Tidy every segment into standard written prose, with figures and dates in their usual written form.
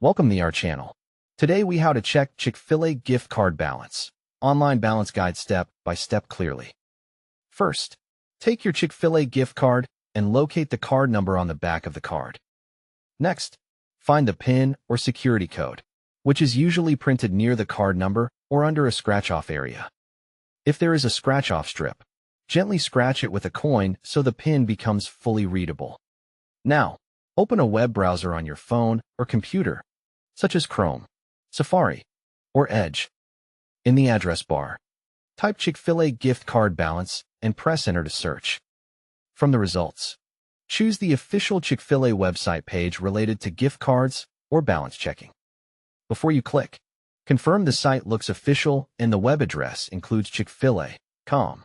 Welcome to our channel. Today we how to check Chick-fil-A gift card balance. Online balance guide step by step clearly. First, take your Chick-fil-A gift card and locate the card number on the back of the card. Next, find the PIN or security code, which is usually printed near the card number or under a scratch-off area. If there is a scratch-off strip, gently scratch it with a coin so the PIN becomes fully readable. Now, open a web browser on your phone or computer, such as Chrome, Safari, or Edge. In the address bar, type Chick-fil-A gift card balance and press enter to search. From the results, choose the official Chick-fil-A website page related to gift cards or balance checking. Before you click, confirm the site looks official and the web address includes chickfil-a.com.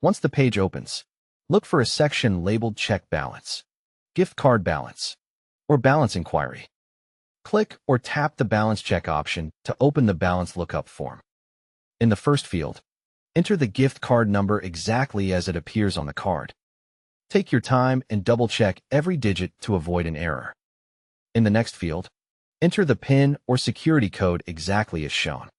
Once the page opens, look for a section labeled Check Balance, Gift Card Balance, or Balance Inquiry. Click or tap the Balance Check option to open the balance lookup form. In the first field, enter the gift card number exactly as it appears on the card. Take your time and double-check every digit to avoid an error. In the next field, enter the PIN or security code exactly as shown.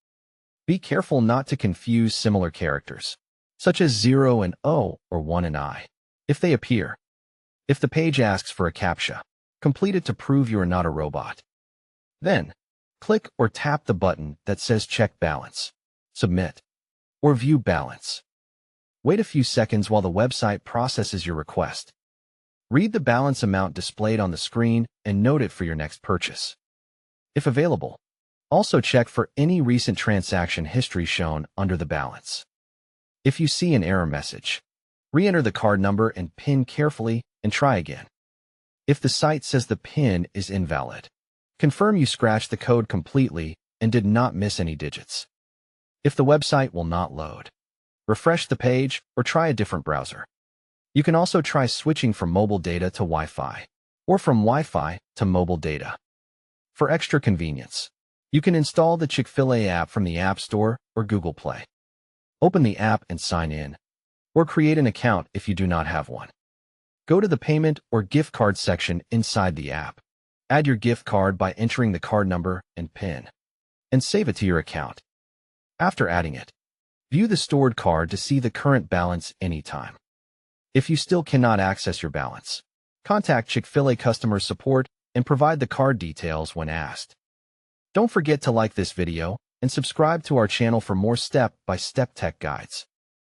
Be careful not to confuse similar characters, such as 0 and O or 1 and I, if they appear. If the page asks for a CAPTCHA, complete it to prove you are not a robot. Then, click or tap the button that says Check Balance, Submit, or View Balance. Wait a few seconds while the website processes your request. Read the balance amount displayed on the screen and note it for your next purchase. If available, also check for any recent transaction history shown under the balance. If you see an error message, re-enter the card number and PIN carefully and try again. If the site says the PIN is invalid, confirm you scratched the code completely and did not miss any digits. If the website will not load, refresh the page or try a different browser. You can also try switching from mobile data to Wi-Fi or from Wi-Fi to mobile data. For extra convenience, you can install the Chick-fil-A app from the App Store or Google Play. Open the app and sign in, or create an account if you do not have one. Go to the payment or gift card section inside the app. Add your gift card by entering the card number and PIN, and save it to your account. After adding it, view the stored card to see the current balance anytime. If you still cannot access your balance, contact Chick-fil-A customer support and provide the card details when asked. Don't forget to like this video and subscribe to our channel for more step-by-step tech guides.